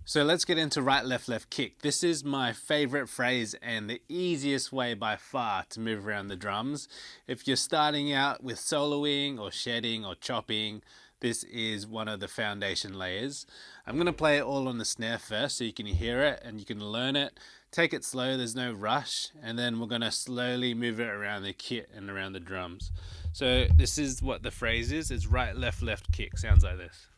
So let's get into right, left, left kick. This is my favorite phrase and the easiest way by far to move around the drums. If you're starting out with soloing or shedding or chopping, this is one of the foundation layers. I'm going to play it all on the snare first so you can hear it and you can learn it. Take it slow, there's no rush, and then we're going to slowly move it around the kit and around the drums. So this is what the phrase is. It's right, left, left kick. Sounds like this.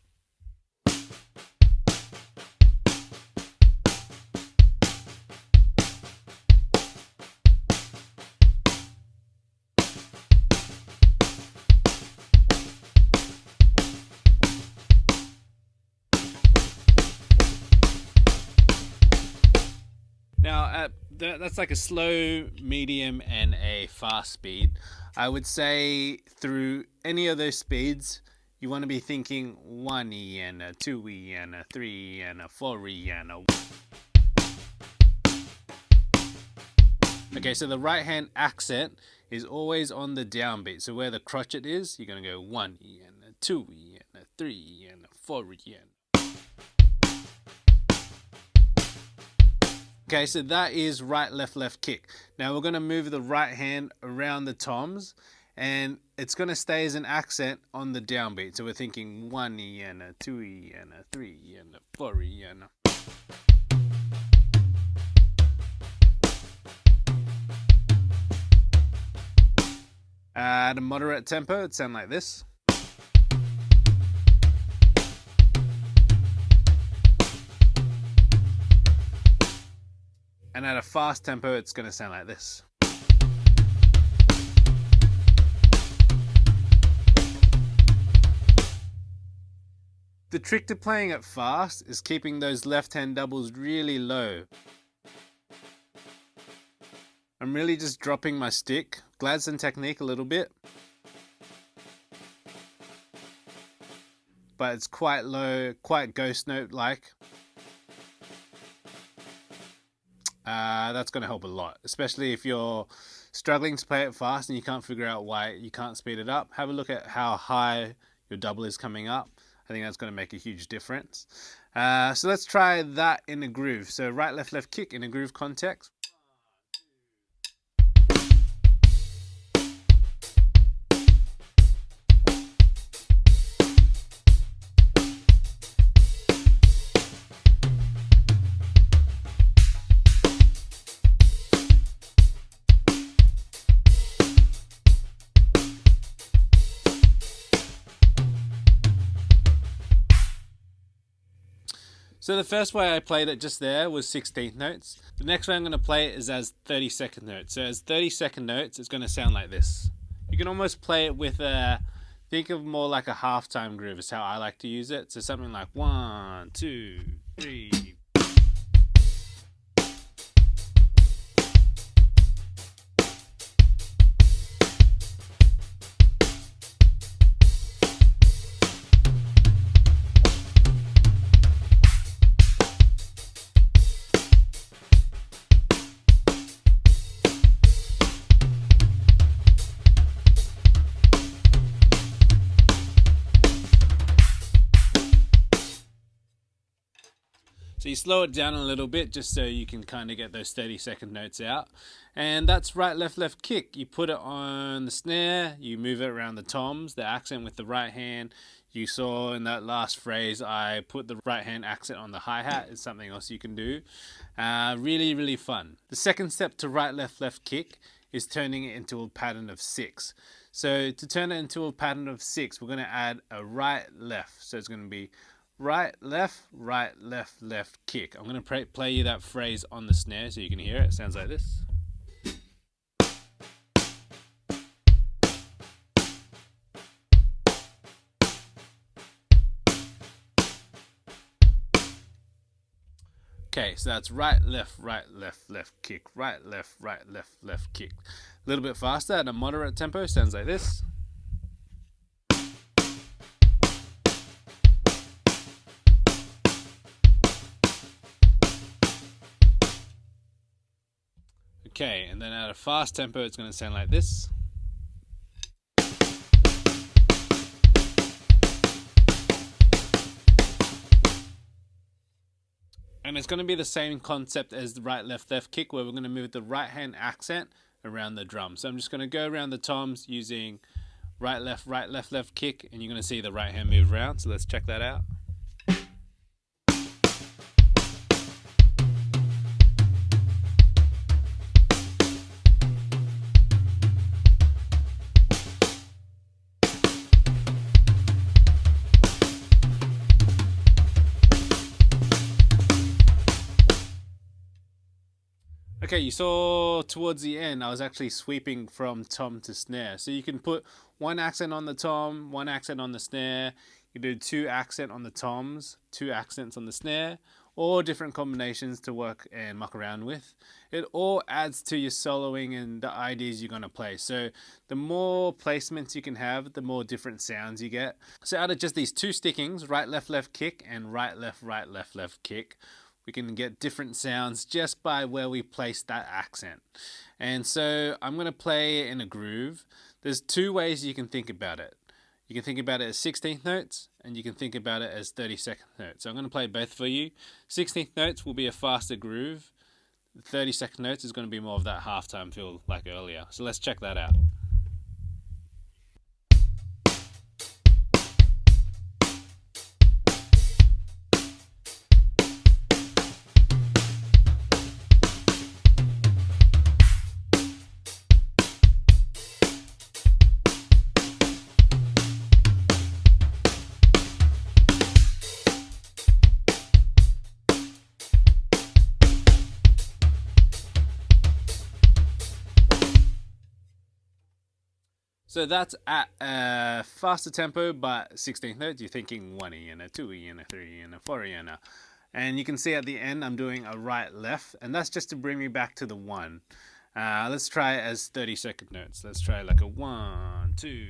Now, that's like a slow, medium, and a fast speed. I would say through any of those speeds, you want to be thinking 1E and a 2E and a 3E and a 4E and a... Okay, so the right hand accent is always on the downbeat. So where the crotchet is, you're going to go 1E and a 2E and a 3E and a 4E and... Okay, so that is right, left, left kick. Now we're going to move the right hand around the toms and it's going to stay as an accent on the downbeat. So we're thinking 1E and a 2E and a 3E and a 4E and a... At a moderate tempo, it'd sound like this. And at a fast tempo, it's going to sound like this. The trick to playing it fast is keeping those left hand doubles really low. I'm really just dropping my stick, Gladstone technique a little bit. But it's quite low, quite ghost note like. That's going to help a lot, especially if you're struggling to play it fast and you can't figure out why you can't speed it up. Have a look at how high your double is coming up. I think that's going to make a huge difference. So let's try that in a groove. So right, left, left kick in a groove context. So the first way I played it just there was 16th notes. The next way I'm going to play it is as 32nd notes. So as 32nd notes, it's going to sound like this. You can almost play it with a, think of more like a halftime groove is how I like to use it. So something like 1, 2, 3. So you slow it down a little bit just so you can kind of get those 32nd notes out. And that's right, left, left kick. You put it on the snare, you move it around the toms, the accent with the right hand. You saw in that last phrase, I put the right hand accent on the hi-hat. It's something else you can do. Really, really fun. The second step to right, left, left kick is turning it into a pattern of 6. So to turn it into a pattern of 6, we're going to add a right, left. So it's going to be right, left, left kick. I'm going to play you that phrase on the snare so you can hear it. It sounds like this. Okay, so that's right, left, left kick, right, left kick. A little bit faster at a moderate tempo, sounds like this. Okay, and then at a fast tempo, it's going to sound like this. And it's going to be the same concept as the right, left, left kick, where we're going to move the right hand accent around the drum. So I'm just going to go around the toms using right, left, left kick, and you're going to see the right hand move around. So let's check that out. Okay, you saw towards the end I was actually sweeping from tom to snare. So you can put one accent on the tom, one accent on the snare. You do 2 accent on the toms, 2 accents on the snare, or different combinations to work and muck around with. It all adds to your soloing and the ideas you're going to play. So the more placements you can have, the more different sounds you get. So out of just these 2 stickings, right, left kick and right, left kick, we can get different sounds just by where we place that accent. And so I'm going to play in a groove. There's 2 ways you can think about it. You can think about it as 16th notes, and you can think about it as 32nd notes. So I'm going to play both for you. 16th notes will be a faster groove. 32nd notes is going to be more of that halftime feel like earlier. So let's check that out. So that's at a faster tempo, but 16th notes, you're thinking 1E and a 2E and a 3E and a 4E and a... And you can see at the end I'm doing a right left, and that's just to bring me back to the 1. Let's try it as 32nd notes. Let's try like a 1, 2,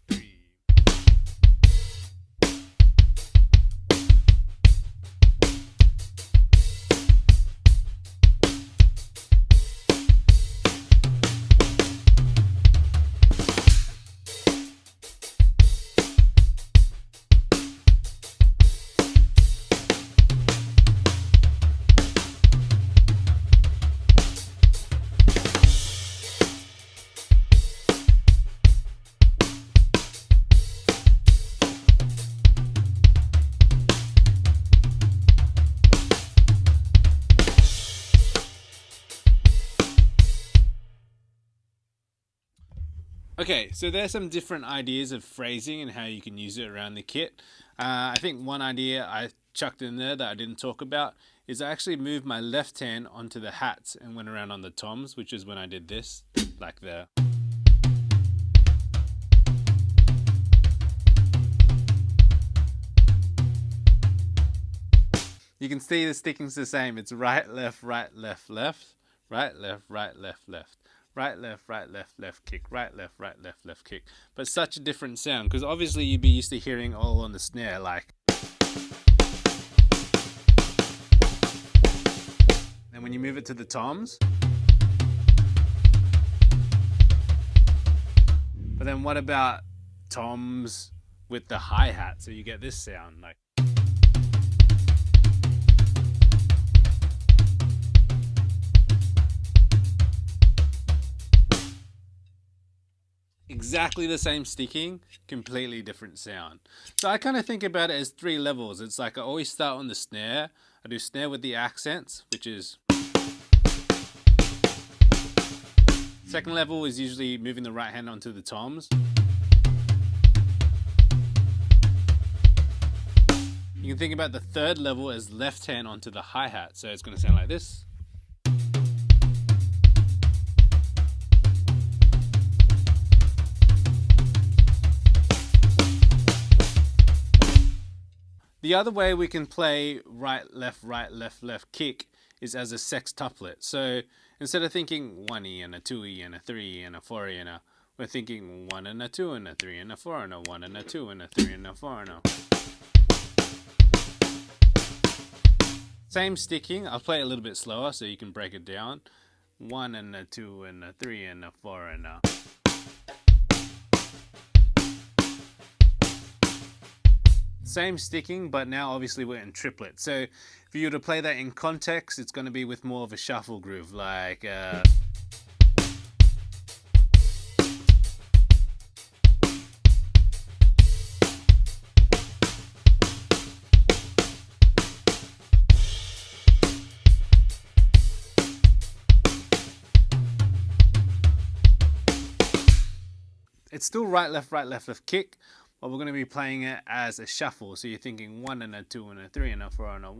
3. Okay, so there's some different ideas of phrasing and how you can use it around the kit. I think one idea I chucked in there that I didn't talk about is I actually moved my left hand onto the hats and went around on the toms, which is when I did this, like there. You can see the sticking's the same. It's right, left, right, left, left, right, left, left. Right, left kick, right, left kick. But such a different sound, because obviously you'd be used to hearing all on the snare, like. And when you move it to the toms. But then what about toms with the hi-hat? So you get this sound, like. Exactly the same sticking, completely different sound. So I kind of think about it as 3 levels. It's like I always start on the snare. I do snare with the accents, which is... Second level is usually moving the right hand onto the toms. You can think about the third level as left hand onto the hi-hat. So it's going to sound like this. The other way we can play right, left kick is as a sextuplet. So instead of thinking 1E and a 2E and a 3E and a 4E and a, we're thinking 1 and a 2 and a 3 and a 4 and a 1 and a 2 and a 3 and a 4 and a. Same sticking. I'll play it a little bit slower so you can break it down. 1 and a 2 and a 3 and a 4 and a. Same sticking, but now obviously we're in triplet. So if you were to play that in context, it's going to be with more of a shuffle groove, like it's still right, left, kick, but we're going to be playing it as a shuffle. So you're thinking 1 and a 2 and a 3 and a 4 and a...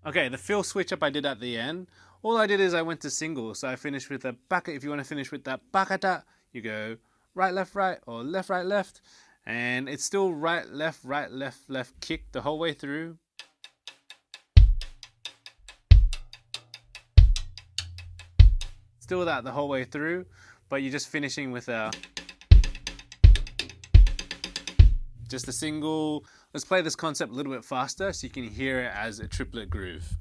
Okay, the fill switch up I did at the end, all I did is I went to single. So I finished with a baka. If you want to finish with that bakata, you go right, left, or left, left. And it's still right, left, kick the whole way through. Still that the whole way through, but you're just finishing with just a single. Let's play this concept a little bit faster so you can hear it as a triplet groove.